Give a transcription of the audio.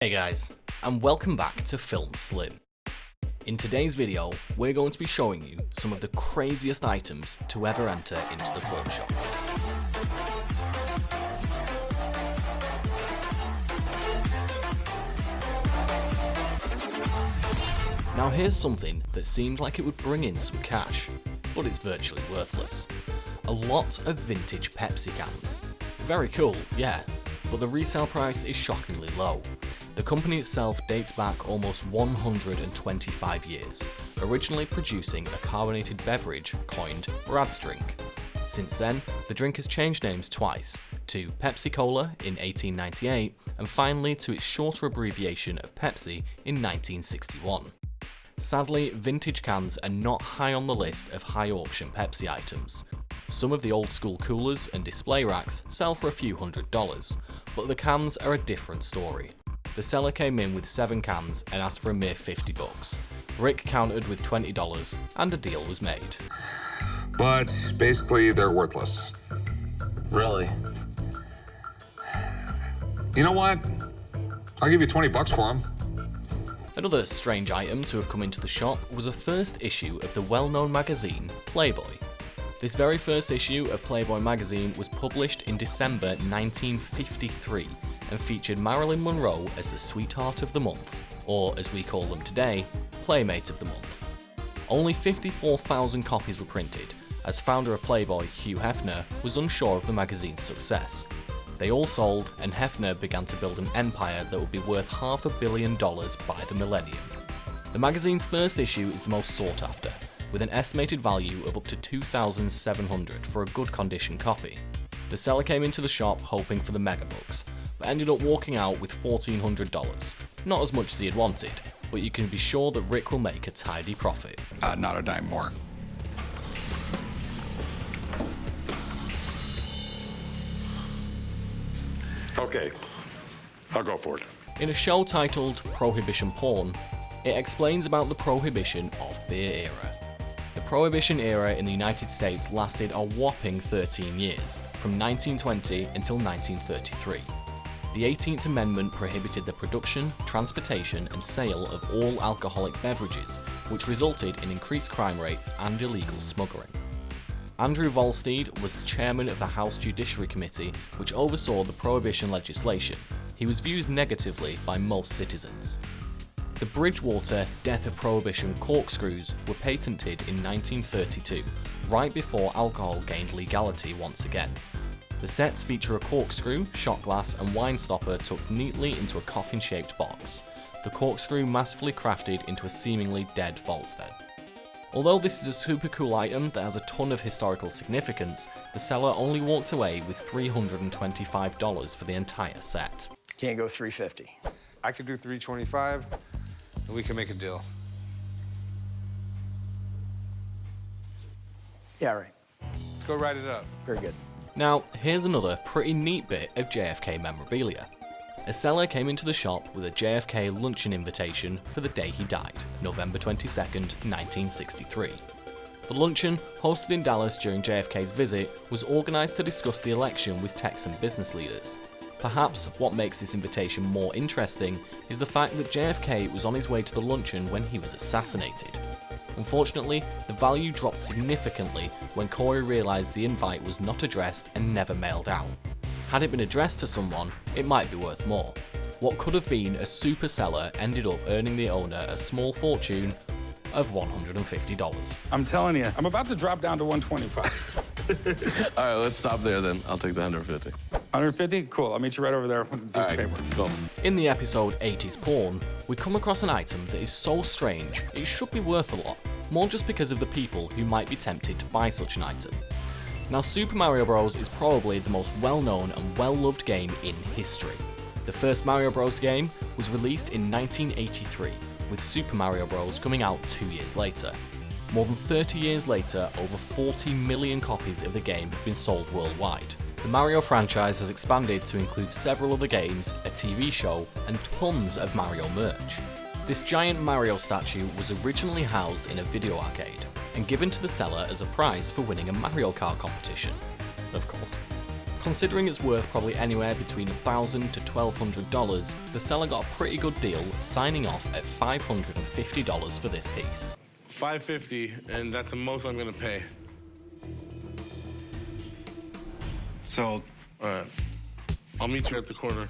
Hey guys, and welcome back to Film Slim. In today's video, we're going to be showing you some of the craziest items to ever enter into the pawn shop. Now here's something that seemed like it would bring in some cash, but it's virtually worthless. A lot of vintage Pepsi cans. Very cool, yeah, but the resale price is shockingly low. The company itself dates back almost 125 years, originally producing a carbonated beverage coined Brad's Drink. Since then, the drink has changed names twice, to Pepsi Cola in 1898 and finally to its shorter abbreviation of Pepsi in 1961. Sadly, vintage cans are not high on the list of high auction Pepsi items. Some of the old school coolers and display racks sell for a few $100s, but the cans are a different story. The seller came in with 7 cans and asked for a mere $50. Rick countered with $20 and a deal was made. But basically, they're worthless. Really? You know what? I'll give you $20 for them. Another strange item to have come into the shop was a first issue of the well-known magazine Playboy. This very first issue of Playboy magazine was published in December 1953 and featured Marilyn Monroe as the sweetheart of the month, or as we call them today, Playmate of the month. Only 54,000 copies were printed, as founder of Playboy, Hugh Hefner, was unsure of the magazine's success. They all sold, and Hefner began to build an empire that would be worth $500 million by the millennium. The magazine's first issue is the most sought after, with an estimated value of up to $2,700 for a good condition copy. The seller came into the shop hoping for the megabucks, but ended up walking out with $1,400. Not as much as he had wanted, but you can be sure that Rick will make a tidy profit. Not a dime more. Okay, I'll go for it. In a show titled Prohibition Porn, it explains about the prohibition of beer era. The Prohibition era in the United States lasted a whopping 13 years, from 1920 until 1933. The 18th Amendment prohibited the production, transportation and sale of all alcoholic beverages, which resulted in increased crime rates and illegal smuggling. Andrew Volstead was the chairman of the House Judiciary Committee, which oversaw the prohibition legislation. He was viewed negatively by most citizens. The Bridgewater Death of Prohibition corkscrews were patented in 1932, right before alcohol gained legality once again. The sets feature a corkscrew, shot glass and wine stopper tucked neatly into a coffin-shaped box. The corkscrew masterfully crafted into a seemingly dead Volstead. Although this is a super cool item that has a ton of historical significance, the seller only walked away with $325 for the entire set. Can't go $350. I could do $325, and we can make a deal. Yeah, right. Let's go write it up. Very good. Now, here's another pretty neat bit of JFK memorabilia. A seller came into the shop with a JFK luncheon invitation for the day he died, November 22nd, 1963. The luncheon, hosted in Dallas during JFK's visit, was organised to discuss the election with Texan business leaders. Perhaps what makes this invitation more interesting is the fact that JFK was on his way to the luncheon when he was assassinated. Unfortunately, the value dropped significantly when Corey realised the invite was not addressed and never mailed out. Had it been addressed to someone, it might be worth more. What could have been a super seller ended up earning the owner a small fortune of $150. I'm telling you, I'm about to drop down to 125. All right, let's stop there then. I'll take the 150. 150? Cool. I'll meet you right over there. Do some paperwork. Cool. In the episode 80s Porn, we come across an item that is so strange it should be worth a lot, more just because of the people who might be tempted to buy such an item. Now, Super Mario Bros. Is probably the most well-known and well-loved game in history. The first Mario Bros. Game was released in 1983, with Super Mario Bros. Coming out 2 years later. More than 30 years later, over 40 million copies of the game have been sold worldwide. The Mario franchise has expanded to include several other games, a TV show, and tons of Mario merch. This giant Mario statue was originally housed in a video arcade, and given to the seller as a prize for winning a Mario Kart competition. Of course. Considering it's worth probably anywhere between $1,000 to $1,200, the seller got a pretty good deal, signing off at $550 for this piece. $550, and that's the most I'm gonna pay. Sold. All right. I'll meet you at the corner.